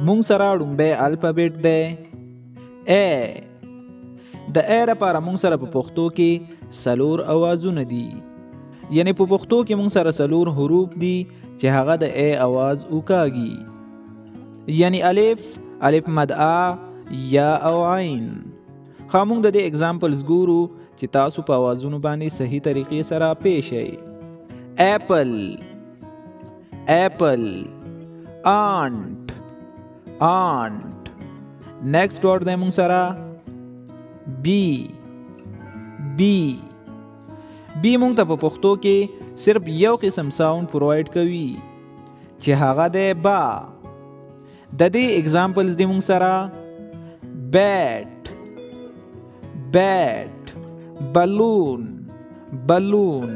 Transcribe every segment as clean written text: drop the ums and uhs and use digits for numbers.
مونږ سره لومبی الفابet دی A. د A لپاره مونږ سره په پښتو کې 4 اوازونه دي، یعنی په پښتو کې مونږ سره 4 حروف دي چې هغه د A اواز وکاږي، یعنی الف، الف مد A، یا او عین. خو مونږ د دې اگزامپلز ګورو چې تاسو په اوازونو باندې صحیح طریقې سره پیښ شئ. اپل، اپل. آنٹ، آنٹ. نیکسٹ ورډ دی مونږ سره بی، بی. بی مونږ ته په پښتو کې صرف یو قسم ساوند پرووایډ کوي چې هغه دی با. د دې اگزامپلز دی مونږ سره بیٹ، بیٹ. بلون، بلون.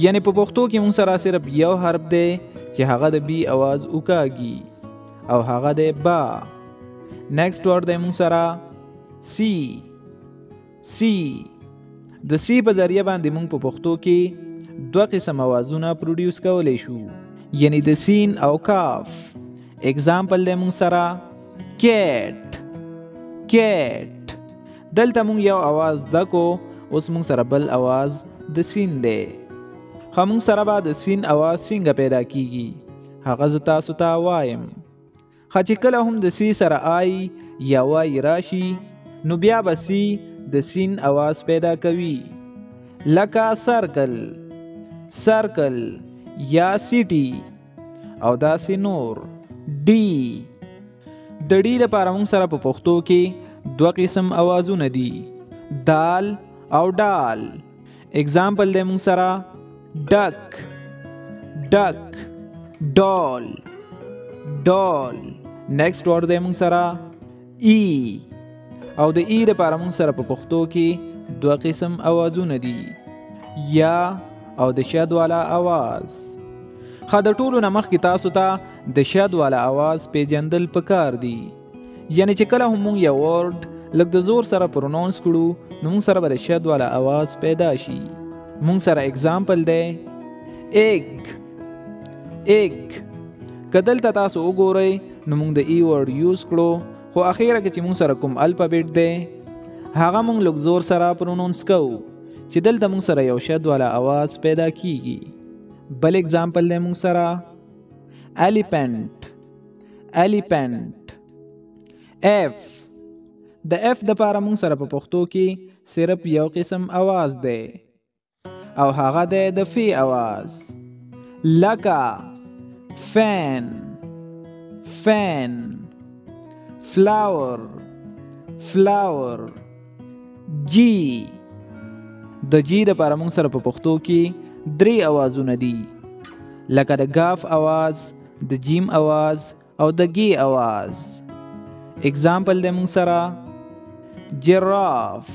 یعنی په پښتو کې مونږ سره صرف یو حرف دی چې هغه د بی اواز وکاږي او هغه دی با. نیکسٹ ورډ دی مونږ سره سی، سی. د سی په ذریعه باندې مونږ په پښتو کې 2 قسم اوازونه پروډیوس کولی شو، یعنی د سین او کاف. اگزامپل دی مونږ سره کیٹ، کیٹ. دلته مونږ یو اواز دکو، اوس مونږ سره بل اواز د سین دی. خو مونږ سره به د سین اواز څنګه پیدا کیږي هغه زه تاسو ته وایم. خو چې کله هم د سی سره آی یا وای راشي نو بیا به سی د سین اواز پیدا کوي، لکه سرکل، سرکل یا سیټي او داسې نور. ډی، د ډی لپاره مونږ سره په پښتو کې 2 قسم اوازونه دي، دال او ډال. اگزامپل دی مونږ سره ډک، ډک. ډال، ډال. نیکسٹ ورډ دی مونږ سره ای، او د ای لپاره مونږ سره په پښتو کې 2 قسم اوازونه دي، یا او د شد والا اواز. خو د ټولو نه مخکې تاسو ته د شد والا اواز پیژندل پکار دي، یعنی چې کله هم مونږ یو ورډ لږ د زور سره پرونونس کړو نو مونږ سره به د شد والا اواز پیدا شي. مونږ سره اگزامپل دی ایگ، ایگ. که دلته تاسو وګورئ نو مونږ د ای ورډ یوز کړو، خو اخیره کې چې مونږ سره کوم الفابet دی هغه مونږ لږ زور سره پرونونس کوو چې دلته مونږ سره یو شد والا اواز پیدا کیږي. بل اگزامپل دی مونږ سره الیپنٹ، الیپنٹ. اف، د اف د پاره مونږ سره په پښتو کې صرف یو قسم اواز دی او هغه دی د فی اواز، لکه فین، فین. فلاور، فلاور. جی، د جی د پاره مونږ سره په پښتو کې 3 اوازونه دي، لکه د غاف اواز، د جیم اواز او د گی اواز. اگزامپل دی مونږ سره جراف،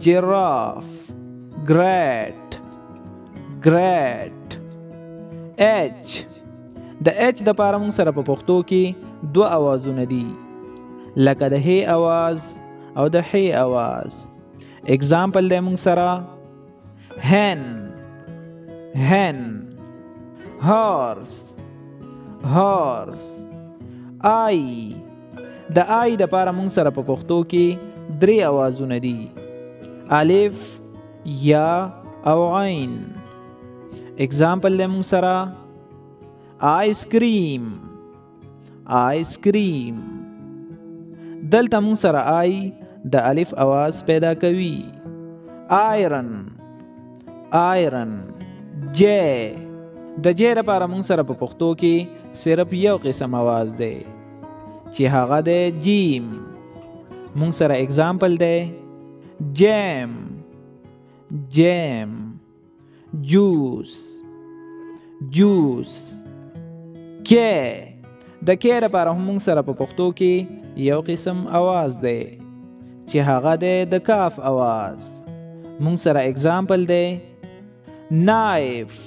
جراف. گریٹ، گریٹ. ایچ، د ایچ د پاره مونږ سره په پښتو کې 2 اوازونه دي، لکه د هی اواز او د هی اواز. اگزامپل دی مونږ سره هن، هن. هارس، هارس. آی، د آی د پاره مونږ سره په پښتو کې 3 اوازونه دي، الف، یا او عین. اگزامپل دی مونږ سره آیس کریم، آیس کریم. دلته مونږ سره آی د الف اواز پیدا کوي، آیرن، آیرن. جے، د جے لپاره مونږ سره په پښتو کې صرف یو قسم اواز دی چې هغه دی جیم. مونږ سره اگزامپل دی جیم، جیم. جوس، جوس. کې، د کې لپاره هم مونږ سره په پښتو کې یو قسم اواز دی چې هغه دی د کاف اواز. مونږ سره اگزامپل دی نایف،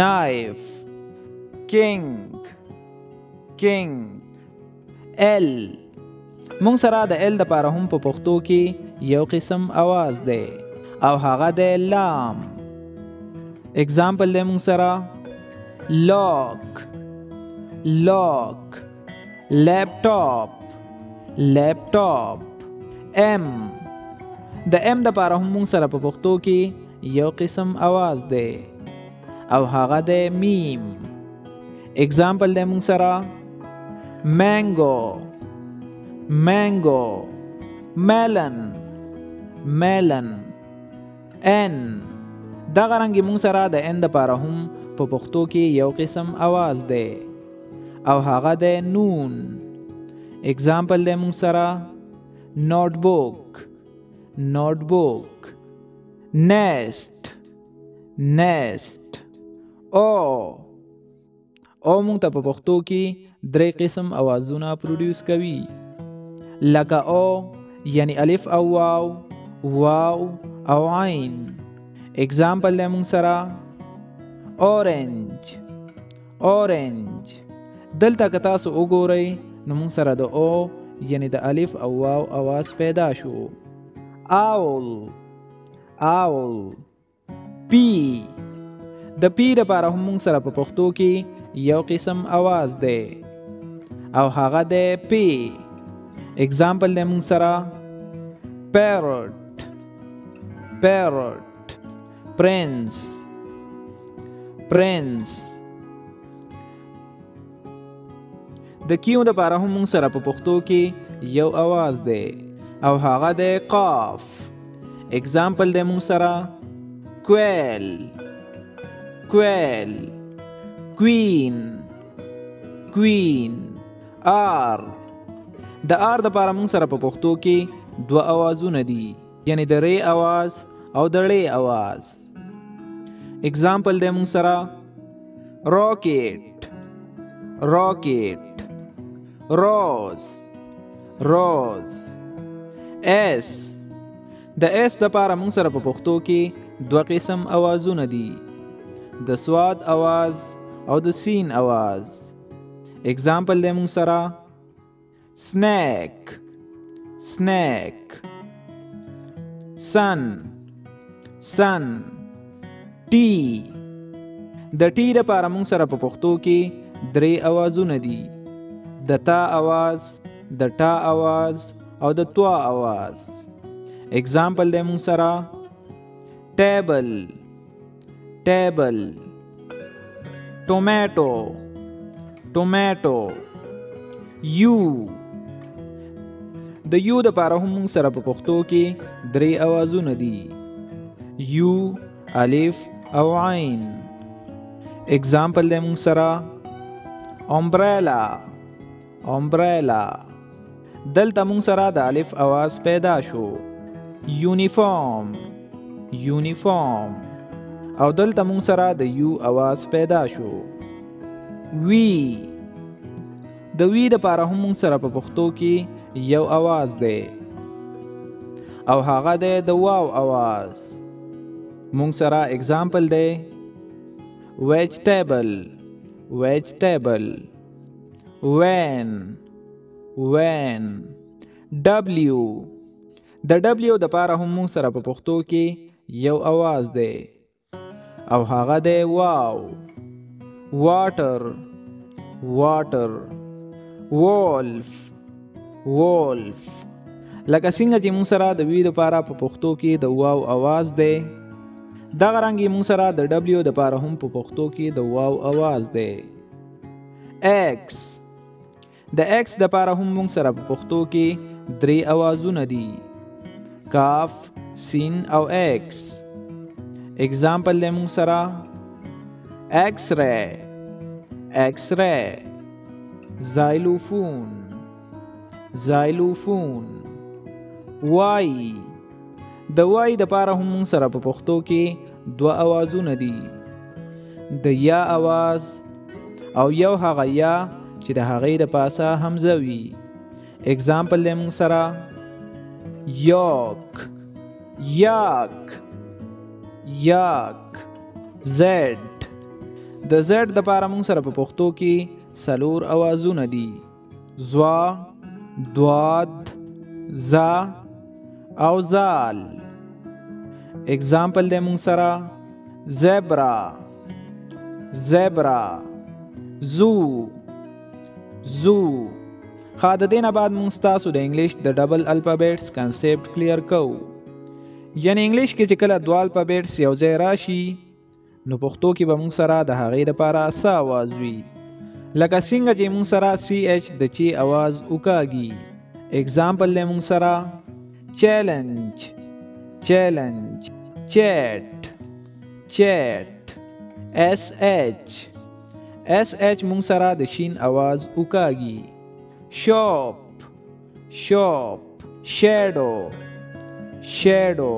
نایف. کینگ، کینگ. ال، مونږ سره د ال لپاره هم په پښتو کې یو قسم اواز دی او هغه دی لام. اگزامپل دی مونږ سره لاک، lock, laptop, laptop. M د M د پاره هم مونږ سره په پښتو کې یو قسم आवाज دی او هغه د میم. اگزامپل د مونږ سره mango, mango, melon, melon. N دغه رنګ مونږ سره د N د پاره هم په پښتو کې یو قسم आवाज دی او هغه د نون. اگزامپل د مونږ سره notebook, notebook, nest, nest. او مونږ ته په پښتو کې درې قسم اوازونه پروډیوس کوي لکه او یعنی الف او واو، واو او عین. اگزامپل د مونږ سره اورنج، اورنج. دلته که تاسو وګورئ نو مونږ سره د او یعنی د الف او واو आवाज پیدا شو. اول، اول. پی د پی لپاره هم مونږ سره په پښتو کې یو قسم आवाज دی او هغه د پی. اگزامپل د مونږ سره parrot, parrot, prince, prince. د کیو د لپاره هم مونږ سره په پښتو کې یو आवाज دی او هغه د قاف. اگزامپل د مونږ سره quail, quail, queen, queen. R د R د لپاره مونږ سره په پښتو کې دوه اوازونه دي یعنی د ری आवाज او د ړې आवाज. اگزامپل د مونږ سره rocket, rocket, rose, rose. S د S د لپاره مونږ سره په پښتو کې دوه قسم اوازونه دي د سواد आवाज او د سین आवाज. اگزامپل د مونږ سره snake, snake, sun, sun. T د ټي لپاره مونږ سره په پښتو کې درې اوازونه دي د تا आवाज، د ټا आवाज او د توا आवाज. اگزامپل د مونږ سره table, table, tomato, tomato. U د یو د لپاره هم مونږ سره په پښتو کې درې اوازونه دي یو، الف او عین. اگزامپل د مونږ سره umbrella, umbrella. دلته مونږ سره د الف आवाज پیدا شو. uniform, uniform. او دلته مونږ سره د یو आवाज پیدا شو. وی د وی د لپاره هم مونږ سره په پښتو کې یو आवाज دی او هغه دی د واو आवाज. مونږ سره اگزامپل دی vegetable, vegetable, van, van. W د W د لپاره هم مونږ سره په پښتو کې یو आवाज دی او هغه دی واو. water, water, wolf, wolf. لکه څنګه چې مونږ سره د وی د لپاره په پښتو کې د واو आवाज دی دغه رنګ مونږ سره د W د لپاره هم په پښتو کې د واو आवाज دی. X د X د لپاره هم مونږ سره په پښتو کې درې اوازونه دي کاف، سین او X. اگزامپل د مونږ سره X-ray, X-ray, xylophone, xylophone. Y د Y د لپاره هم مونږ سره په پښتو کې دوه اوازونه دي د یا आवाज او یو هغه یا چې د هغې د پاسه حمزه وي. اگزامپل د مونږ سره یاک، یاک، یاک. زد د زد د لپاره مونږ سره په پښتو کې څلور اوازونه دي زوا، دواد، زا او زال. اگزامپل د مونږ سره زیبرا، زیبرا. زو زو. خا د دې نه بعد مونږ ستاسو د انګلیش د ډبل الفابیټس کانسپټ کلیر کوو. یعنی انګلیش کې چې کله دوه الفابیټس یو ځای راشي نو پښتو کې به مونږ سره د هغې دپاره څه اواز وي، لکه څنګه چې مونږ سره سی ایچ د چی اواز وکاږي. اگزامپل دی مونږ سره چیلنج، چیلنج، چیټ، چیټ، ایس ایچ، ایس ایچ مونږ سره د شین اواز وکاږي. شاپ، شاپ، شیډو، شیډو.